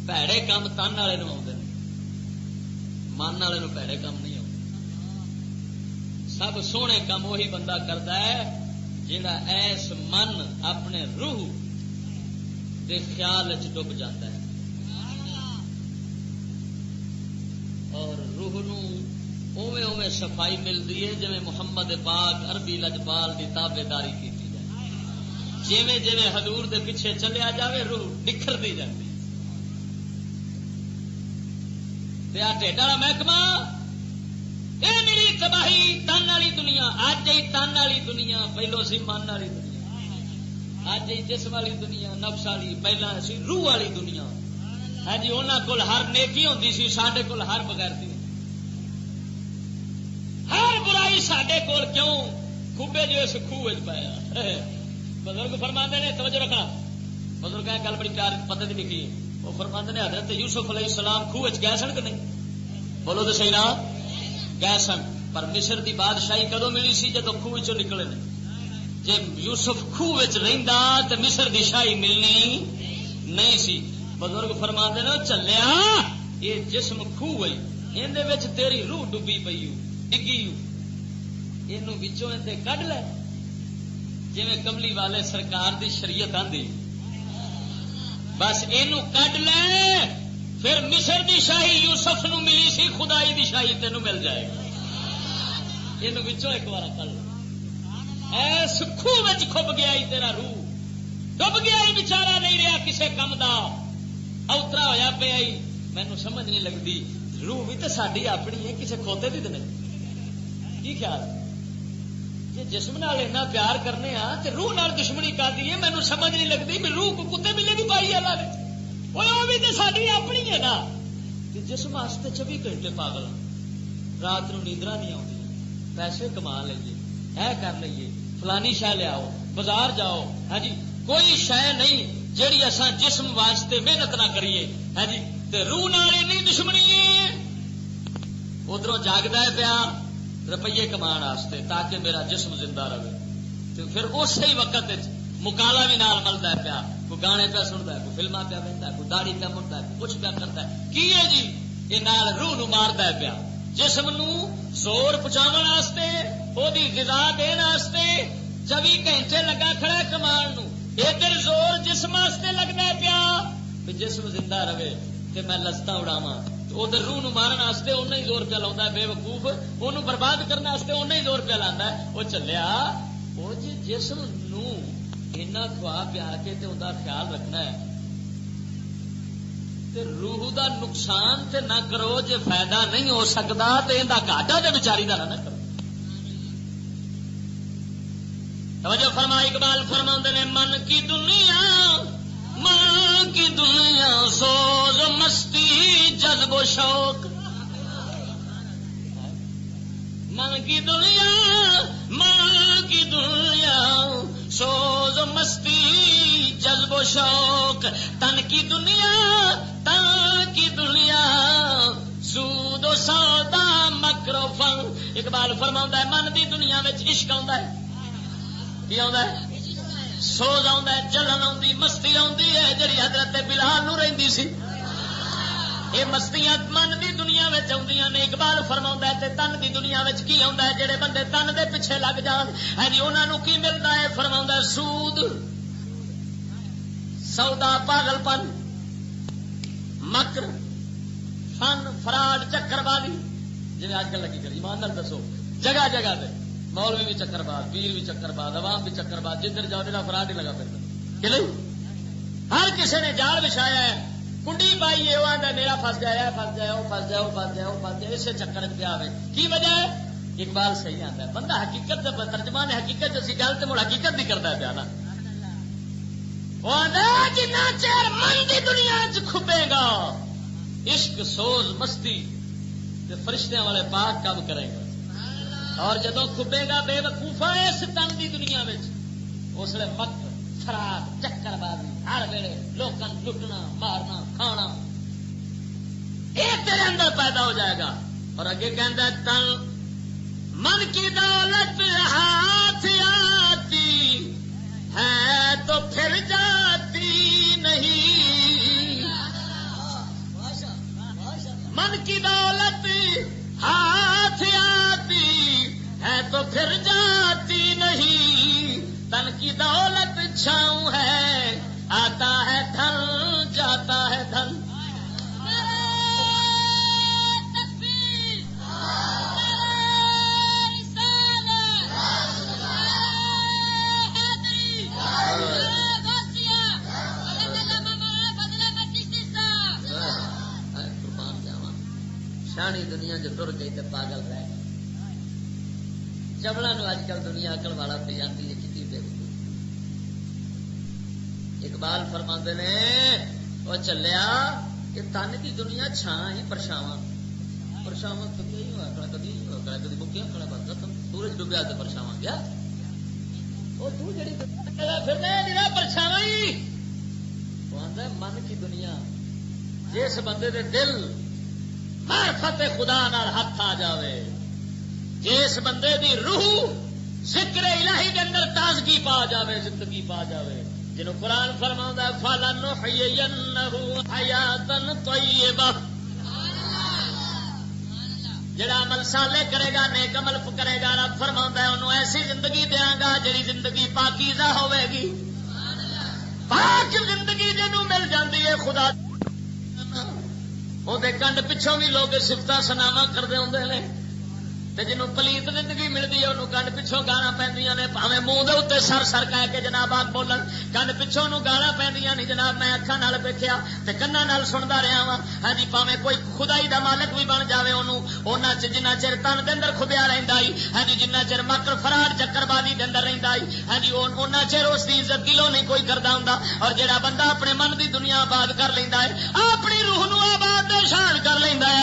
پیڑے کام تن والے آتے من والے پیڑے کام نہیں آتے. سب سونے کام وہی بندہ کرتا ہے جہاں ایس من اپنے روح کے خیال ڈب جاتا ہے اور روح نو اوے اوے صفائی ملتی ہے جویں محمد پاک عربی لجپال کی تابے داری کی جائے. جویں جویں حضور دے پیچھے چلیا جاوے روح نکھرتی جاتی. ٹھیڈ والا محکمہ یہ میری تباہی تن والی دنیا. اج ہی تن والی دنیا پہلو سی من والی دنیا. اج ہی جسم والی دنیا نفس والی پہلا سی روح والی دنیا. ہاں جی انہوں کول ہر نیکی ہوتی سی سڈے کول ہر بغیرتی ہوتی. ہر برائی سڈے کول کیوں خوبے جو اس خوہ پایا. بزرگ فرماندے نے توجہ رکھنا. بزرگ گل بڑی پیار پتہ دی لکھی ہے. وہ فرماندے نے حضرت یوسف علیہ السلام خوہ گئے سن کہ نہیں؟ بولو تو صحیح نا گئے سن. پر مصر دی بادشاہی کدو ملی سی جدو خوہ چوں نکلے نے. جے یوسف خوہ رہندا تے مصر دی شاہی ملنی نہیں سی. بزرگ فرماندے نے چلیا یہ جسم خوہ ہے اندے وچ تیری روح ڈبی پئی ڈگی اینو وچوں تے کڈ لے. جویں کملی والے سرکار دی شریعت آندی بس اینو کڈ لے پھر مصر دی شاہی یوسف نو ملی سی خدائی دی شاہی تینوں مل جائے گا. اینو وچوں ایک بار کڈ لے. ایس خوہ وچ کھب گیا ہی تیرا روح ڈب گیا ہی بیچارہ نہیں رہا کسے کم دا اوترا ہویا پیا ہی. مینوں سمجھ نہیں لگتی روح بھی تو ساری اپنی ہے کسے کھوتے دی تو نہیں. کی خیال جی جسم نال اتنا پیار کرنے ہاں تے روح نال دشمنی کر دی ہے. مینوں سمجھ نہیں لگتی بھی روح کو کتے بلے بھی پائی اللہ نے. وہ بھی تو ساری اپنی ہے نا. جسم واسطے 24 گھنٹے پاگل رات نو نیندرا نہیں آتی. پیسے کما لیے اے کر لیے فلانی شہ لیاؤ بازار جاؤ. ہاں جی کوئی شہ نہیں جیڑی اساں جسم واسطے محنت نہ کریے. ہاں جی تے روح نال نہیں دشمنی ہے. ادھروں جاگدا ہے پیا روپیے کمان واسطے تاکہ میرا جسم زندہ رہے. تو پھر اسی وقت مکالا بھی نال ملتا ہے پیا. کوئی گانے پہ سنتا ہے کوئی فلما پیا بنتا ہے کوئی داڑھی پہ مڑتا ہے کوئی کچھ پیا کرتا ہے. کی ہے جی یہ نال روح نو مارتا ہے پیا. جسم نو زور پہنچاون واسطے وہی غذا دین واسطے 24 گھنٹے لگا کھڑا کمان نو. ادھر زور جسم واسطے لگتا ہے پیا بھی جسم زندہ رہے تے میں لذتاں اڑاواں. ادھر روح نو مارن واسطے اُنہ ہی زور پہ لاؤندا ہے بے وقوف. اونوں برباد کرنے واسطے اُنہ ہی زور پہ لاندا ہے. وہ چلیا وہ جی جسم نو اینا کھوا پیا کے تے اوندا خیال رکھنا ہے تے روح دا نقصان تے نہ کرو. جے فائدہ نہیں ہو سکتا تے ایندا گھاٹا تے بیچاری دا نہ کرو. توجہ فرما. اقبال فرماندے نے من کی دنیا سوز مستی جذب و شوق. من کی دنیا سوز مستی جذب و شوق. تن کی دنیا سود و سودا مکر و فن. اقبال فرماؤں ہے من دی دنیا میں عشق آتا ہے کی آتا ہے سوز آتا ہے جلن آتی مستی آتی ہے جڑی حضرت بلال نو رہندی سی. یہ مستیاں من دی دنیا میں آدیاں نے. اقبال فرماؤں ہے تے تن دی دنیا میں کی آتا ہے جڑے بندے تن دے پیچھے لگ جان ہے جی انہاں نو کی ملتا ہے. فرماؤں ہے سود سودا پاگل پن مکر فن فراڈ چکر بازی جی آج کل لگی کری. ایمان نال دسو جگہ جگہ پہ مولوی بھی چکر باز پیر بھی چکر باز عوام بھی چکر باز جدھر جاؤ دل فراڈ ہی لگا پھر کہ نہیں. ہر کسی نے جال بچھایا ہے کنڈی پائی ہے وہ آتا میرا پھنس جایا پھنس جایا وہ پھنس جایا وہ پھنس جایا وہ پھنس جائے. اسے چکر پہ آئے کی وجہ ہے. اقبال صحیح آتا ہے بندہ حقیقت ترجمان حقیقت جیسی گل تو مڑ حقیقت بھی کرتا ہے پیا نا. وہ جنا چیر من کی دنیا کھپے گا عشق سوز مستی فرشتیاں والے پاک کام کرے گا. اور جدو کھپے گا بے وقوفا اس تن کی دنیا میں اس لیے مکر فراڈ چکر بازی ہر ویلے لوکاں لٹنا مارنا کھانا یہ تیرے اندر پیدا ہو جائے گا. اور اگے کہندا تن من کی دولت ہاتھ آتی ہے تو پھر جاتی نہیں. من کی دولت ہاتھ آتی ہے تو پھر جاتی نہیں، تن کی دولت چھاؤں ہے، آتا ہے دھن جاتا ہے دھن. شانی دنیا جو ٹر گئی تو پاگل رہ گئی. چبڑا نو اج کل دنیا اکل والا پہ جاتی ہے کتنی بے وقوف. اقبال فرماندے نے وہ چلیا کہ تن کی دنیا چھان ہی پرچھاواں پرچھاواں کبھی نہیں ہوا کبھی نہیں ہوا کبھی بکیا کھڑا بنتا تم سورج ڈوبیا تو پرچھاواں گیا وہ تو جڑی پھرنا میرا پرچھاواں ہی وہ آندا من کی دنیا. جس بندے دے دل معرفت خدا نال ہاتھ آ جاوے، جس بندے دی روح ذکر الہی دے اندر تازگی پا جاوے، زندگی پا جاوے، جنوں قرآن فرماوندا ہے فَلَنُحْيِيَنَّهُ حَيَاةً طَيِّبَةً. جڑا عمل صالح کرے گا، نیک عمل کرے گا، رب فرماوندا ہے انہوں ایسی زندگی دیاں گا جڑی زندگی پاکیزہ ہوے گی. پاک زندگی جنوں مل جاندی ہے خدا وہ کنڈ پچھوں بھی لوگ سفت سناوا کرتے ہوں نے، جنوں پلیت زندگی ملتی ہے انہوں کنڈ پچھوں گالا پہ پاوے منہ دے اتنے سر سر کہہ کے جناب آگ بولن، کنڈ پچھوں گالا پہ نہیں جناب. میں اکھاں نال ویکھیا تے کنا نال سنتا رہا وا. ہاں جی پاوے کوئی خدائی دا مالک بھی بن جاوے انہوں جنہ چر تن دے اندر کھبیا رہندا ہی، ہاں جی جنہ چر مکر فراڈ چکر بازی دے اندر رہندا ہی، ہاں جی اونہ چر اس دی عزت دلوں نہیں کوئی کردا ہوندا. اور جڑا بندہ اپنے من دی دنیا آباد کر لیندا ہے، اپنے